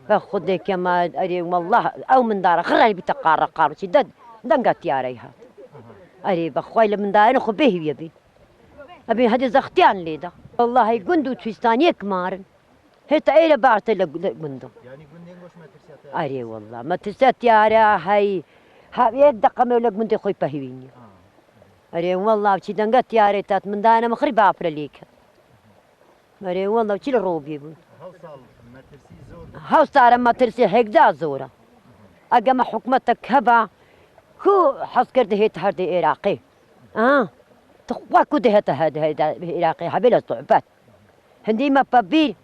بخدك ما أري والله أو من دار خير بتقارا قارتي دنقت يا ريها أري بخوي من دار أخو به يبي أبي هذه زختيان ليدا والله جندو تفستانية كمارن هتا إيه بعت لجندو يعني جندين وش ما ترسيت أري والله ما ترسيت يا هاي يدق من لجندو خوي بهويني أري والله بشي دنقت يا ريتات من دار أنا مخرب أفرليك أري والله بشي الروبي هوصل ما ترسي زور هاوستار ما ترسي هيك دا زورة أجمع حكمتك هبا هو حس كرده هيت هردي عراقي تقوى كده هذا عراقي حبيل الصعوبات هندي ما ببير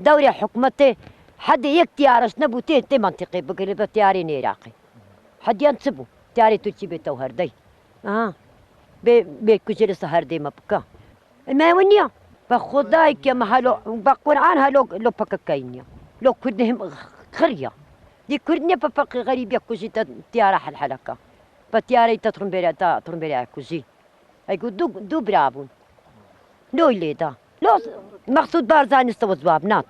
دوري حكمته حد يكتيارش نبوتيه تي منطقي بقرب تياري عراقي حد ينسبه تياري تجي بيتو هردي بكجر هردي ما بكا ما ونيا بخدايك يا محلو بقرآن هلو لو بككينيا لو كردهم خريا دي كردني بفق غريب يكوجي تيارة الحلقة بتيارة تطرم برا كوجي أيقول دو برافون لو يليدا لو مقصود بارزان استوى زبابنات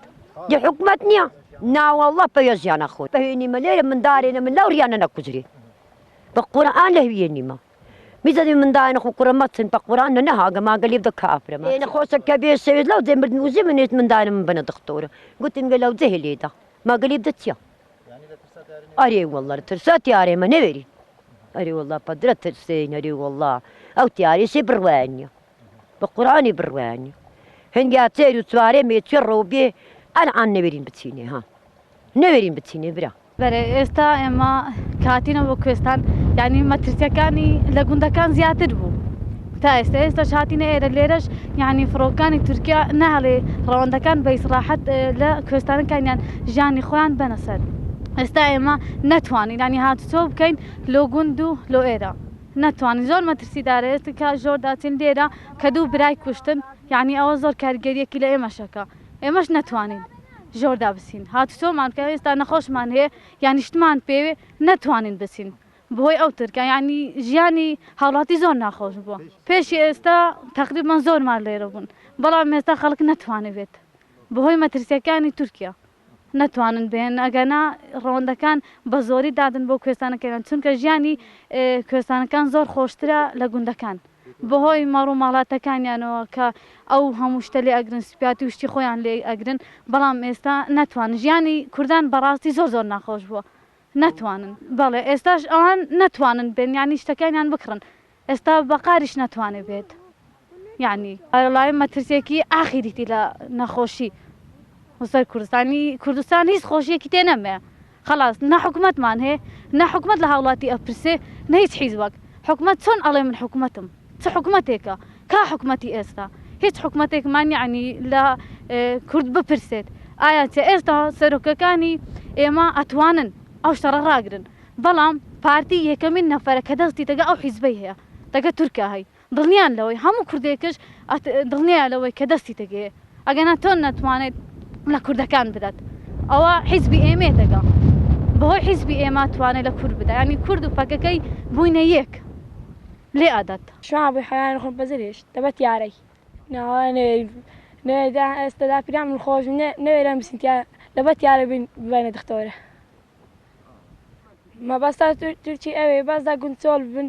دي حكمتني نا والله بيجي أنا أخوي بهيني مليلة من دارنا من لوري أنا نكجري بقرآن لهويني ما ميزة من دارنا خو كرمتن بقرآن نها ما قال يبدأ كافر ما أنا خوش كبير سيد لو زي مرنوزي من دارنا من بنا دكتورة قلت إن لو زي ليدا ما قال يبدأ تيا يعني لا ترسات يعني أري والله ترسات يا أري ما نبري أري والله بدرت ترسين أري والله أو تياري سي بروانيا بقرآني بروانيا هنجا تيرو سواري ميتشرو بيه أنا عن نبرين بتسيني نبرين بتسيني برا بله استا اما کاتینا بو کوستان یعنی مترسیکانی لگوندکان زیاتر بو تا استا شاتینا ایر لیرش یعنی فروکانی ترکیا نهلی رواندکان بإصراحت لا کوستان کان یعنی جانی خوان بنسد استا اما نتوانی یعنی هات صوب کین لو گوندو لو ایرا نتوانی زور مترسی داره است که جور داتین دیرا کدو برای کشتن یعنی آوازور کارگریه کلا ایمشکا ایمش نتوانید جوردا بسین هاتو مان که استا نخوش من هي يعني اشتمان بي نتوانين بسين بهوي او تركا يعني جياني حالاتي زور ناخوش بو پیش استا تقريبا زور مال ليربون بلا مستا خلق نتواني بيت بهوي مترسيكاني تركيا نتوانن بين اگنا روندكان بزوري دادن بو کوستان كان چونك جياني کوستان كان زور خوشترا لگوندكان بهوي مارو مالاتكان يعني ك او همشتلي اگرن سپياتي وشتي خويان لي اگرن بلام استا نتوان جياني كردان براستي زور ناخوش بو نتوانن بله استاش آن نتوانن بين يعني اشتكان يعني بكرن استا بقارش نتواني بيت يعني الله ما ترسيكي اخيري لا نخوشي وصار كردستان هيس خوشي كتير ما خلاص نا حكومة مان هي نا حكومة لهولاتي أبرسه نهيس حزبك حكومة صن على من حكومتهم حكومتك كحكومتي استا هيك حكومتك مان يعني لا كرد ببرسات آيات استا سرككاني اما اتوانن او شتر راقرن بلام بارتي يكمن نفر كدغتي تقا او حزبيه تقا تركيا هي ضلنيان لوي همو كرديكش ضلنيا لوي كدستي تقا اگنا تون نتوانيت لا كردكان بدات او حزبي ايمي تقا بهوي حزبي ايما تواني لكرد بدا يعني كرد وفككي بوينه يك لي عادت شو عم بحيان خون بزريش تبت ياري نه دا استدا پیرام الخوش نه رم سنتیا لبت یاری بین دکتره ما بس ترچی اوی بس دا گنسول بن